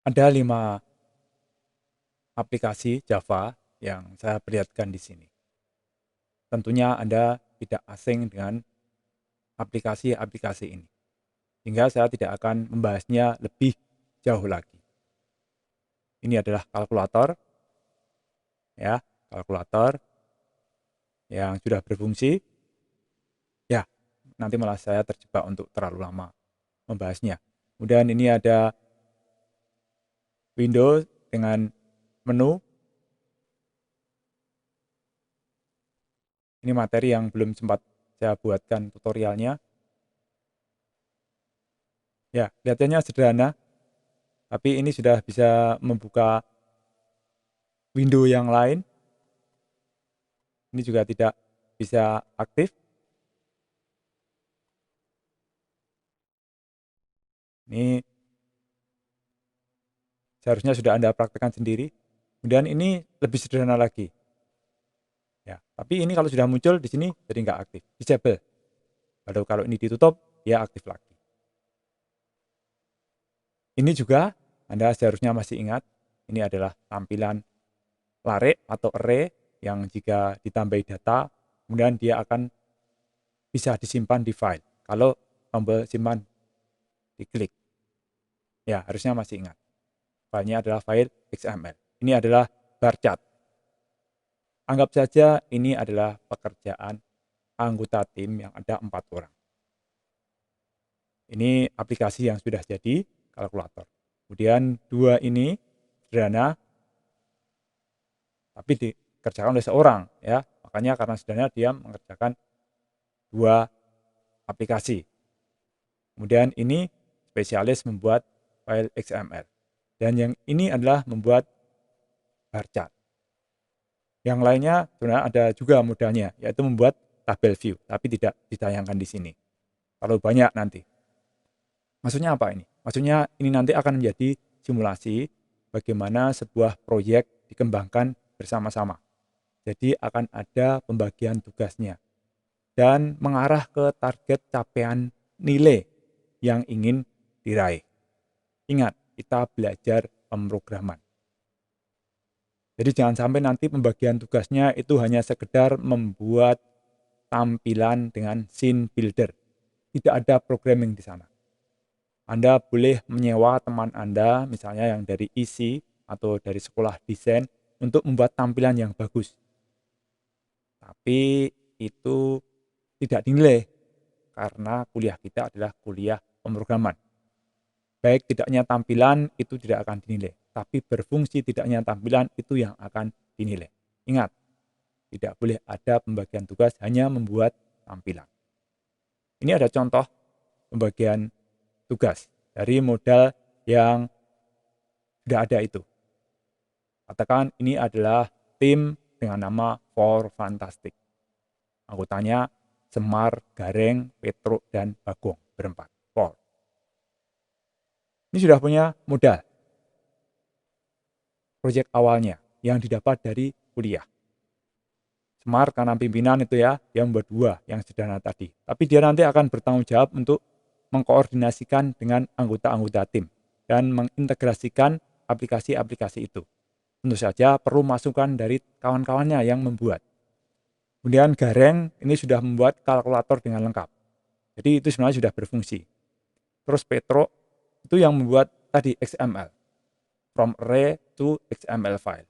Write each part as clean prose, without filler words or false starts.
Ada 5 aplikasi Java yang saya perlihatkan di sini. Tentunya Anda tidak asing dengan aplikasi-aplikasi ini, sehingga saya tidak akan membahasnya lebih jauh lagi. Ini adalah kalkulator, ya, kalkulator yang sudah berfungsi. Ya, nanti malah saya terjebak untuk terlalu lama membahasnya. Kemudian ini ada Windows dengan menu. Ini materi yang belum sempat saya buatkan tutorialnya. Ya, kelihatannya sederhana, tapi ini sudah bisa membuka window yang lain. Ini juga tidak bisa aktif. Ini seharusnya sudah Anda praktekkan sendiri. Kemudian ini lebih sederhana lagi. Ya, tapi ini kalau sudah muncul di sini jadi nggak aktif, disable. Lalu kalau ini ditutup, dia aktif lagi. Ini juga Anda seharusnya masih ingat, ini adalah tampilan lare atau array yang jika ditambahi data, kemudian dia akan bisa disimpan di file. Kalau tombol simpan diklik. Ya, harusnya masih ingat. Filenya adalah file XML. Ini adalah bar chart. Anggap saja ini adalah pekerjaan anggota tim yang ada 4 orang. Ini aplikasi yang sudah jadi, kalkulator. Kemudian 2 ini sederhana, tapi dikerjakan oleh seorang, ya. Makanya karena sederhana dia mengerjakan 2 aplikasi. Kemudian ini spesialis membuat file XML. Dan yang ini adalah membuat bar chart. Yang lainnya sebenarnya ada juga modalnya, yaitu membuat tabel view, tapi tidak ditayangkan di sini. Kalau banyak nanti. Maksudnya apa ini? Maksudnya ini nanti akan menjadi simulasi bagaimana sebuah proyek dikembangkan bersama-sama. Jadi akan ada pembagian tugasnya dan mengarah ke target capaian nilai yang ingin diraih. Ingat, kita belajar pemrograman. Jadi jangan sampai nanti pembagian tugasnya itu hanya sekedar membuat tampilan dengan scene builder. Tidak ada programming di sana. Anda boleh menyewa teman Anda, misalnya yang dari ISI atau dari sekolah desain, untuk membuat tampilan yang bagus. Tapi itu tidak dinilai, karena kuliah kita adalah kuliah pemrograman. Baik tidaknya tampilan itu tidak akan dinilai, tapi berfungsi tidaknya tampilan itu yang akan dinilai. Ingat, tidak boleh ada pembagian tugas hanya membuat tampilan. Ini ada contoh pembagian tugas dari modal yang sudah ada itu. Katakan ini adalah tim dengan nama For Fantastic. Anggotanya Semar, Gareng, Petruk, dan Bagong berempat. For. Ini sudah punya modal proyek awalnya yang didapat dari kuliah. Semar karena pimpinan itu ya, dia membuat 2 yang sederhana tadi. Tapi dia nanti akan bertanggung jawab untuk mengkoordinasikan dengan anggota-anggota tim dan mengintegrasikan aplikasi-aplikasi itu. Tentu saja perlu masukan dari kawan-kawannya yang membuat. Kemudian Gareng ini sudah membuat kalkulator dengan lengkap. Jadi itu sebenarnya sudah berfungsi. Terus Petro itu yang membuat tadi XML. From array to XML file.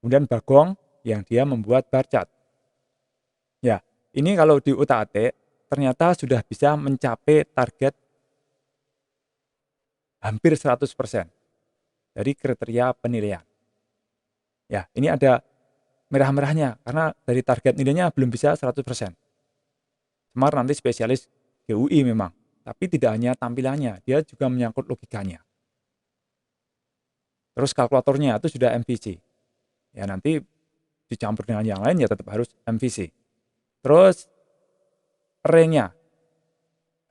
Kemudian Bagong yang dia membuat bar chart. Ya, ini kalau di UTAT ternyata sudah bisa mencapai target hampir 100% dari kriteria penilaian. Ya, ini ada merah-merahnya karena dari target nilainya belum bisa 100%. Semar nanti spesialis GUI memang, tapi tidak hanya tampilannya, dia juga menyangkut logikanya. Terus kalkulatornya itu sudah MVC. Ya nanti dicampur dengan yang lain ya tetap harus MVC. Terus array-nya.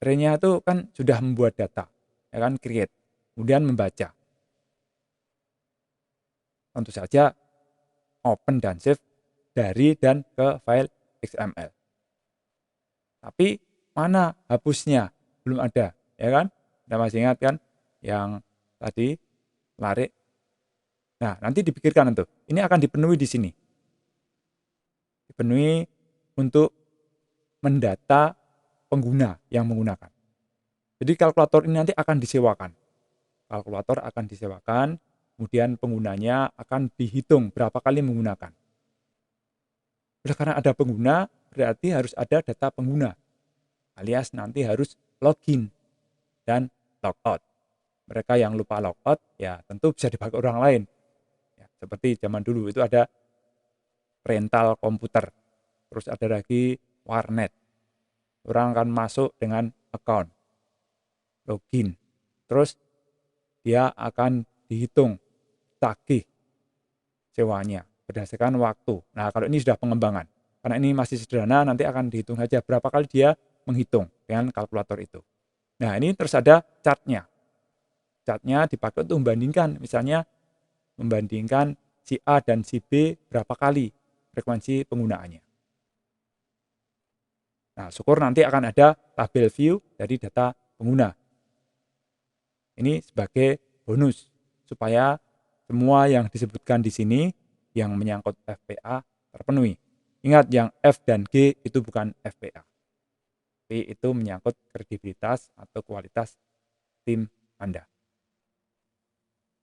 Array-nya itu kan sudah membuat data, ya kan, create, kemudian membaca. Tentu saja open dan save dari dan ke file XML. Tapi mana hapusnya? Belum ada, ya kan? Anda masih ingat kan yang tadi lari. Nah, nanti dipikirkan tuh, ini akan dipenuhi di sini. Dipenuhi untuk mendata pengguna yang menggunakan. Jadi kalkulator ini nanti akan disewakan. Kalkulator akan disewakan, kemudian penggunanya akan dihitung berapa kali menggunakan. Oleh karena ada pengguna, berarti harus ada data pengguna, alias nanti harus login dan logout. Mereka yang lupa logout, ya tentu bisa dipakai orang lain. Ya, seperti zaman dulu itu ada rental komputer, terus ada lagi warnet. Orang akan masuk dengan account, login, terus dia akan dihitung tagih sewanya berdasarkan waktu. Nah, kalau ini sudah pengembangan, karena ini masih sederhana, nanti akan dihitung saja berapa kali dia menghitung dengan kalkulator itu. Nah, ini terus ada chartnya. Chartnya dipakai untuk membandingkan, misalnya membandingkan si A dan si B berapa kali frekuensi penggunaannya. Nah, syukur nanti akan ada tabel view dari data pengguna. Ini sebagai bonus supaya semua yang disebutkan di sini yang menyangkut FPA terpenuhi. Ingat, yang F dan G itu bukan FPA. P itu menyangkut kredibilitas atau kualitas tim Anda.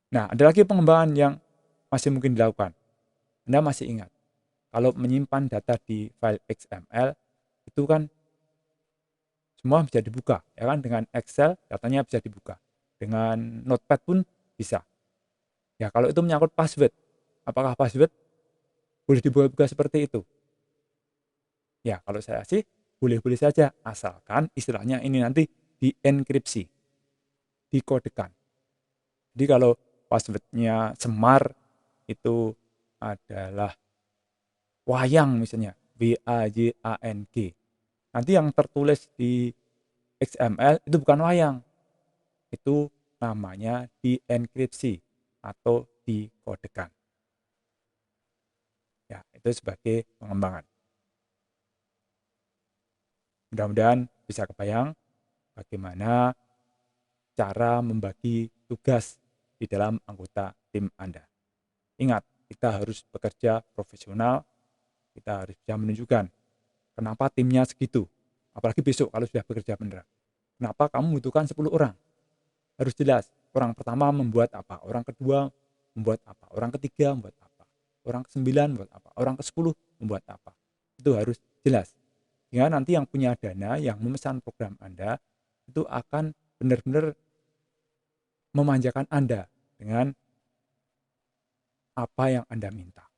Nah, ada lagi pengembangan yang masih mungkin dilakukan. Anda masih ingat, kalau menyimpan data di file XML, itu kan semua bisa dibuka, ya kan? Dengan Excel datanya bisa dibuka, dengan Notepad pun bisa. Ya, kalau itu menyangkut password, apakah password boleh dibuka-buka seperti itu? Ya, kalau saya sih boleh-boleh saja, asalkan istilahnya ini nanti dienkripsi, dikodekan. Jadi kalau passwordnya Semar itu adalah wayang misalnya, WAYANG. Nanti yang tertulis di XML itu bukan wayang, itu namanya dienkripsi atau dikodekan. Ya, itu sebagai pengembangan. Mudah-mudahan bisa kebayang bagaimana cara membagi tugas di dalam anggota tim Anda. Ingat, kita harus bekerja profesional, kita harus bisa menunjukkan kenapa timnya segitu. Apalagi besok kalau sudah bekerja benar. Kenapa kamu membutuhkan 10 orang? Harus jelas. Orang pertama membuat apa, orang kedua membuat apa, orang ketiga membuat apa, orang ke-9 membuat apa, orang ke-10 membuat apa. Itu harus jelas. Sehingga nanti yang punya dana, yang memesan program Anda, itu akan benar-benar memanjakan Anda dengan apa yang Anda minta.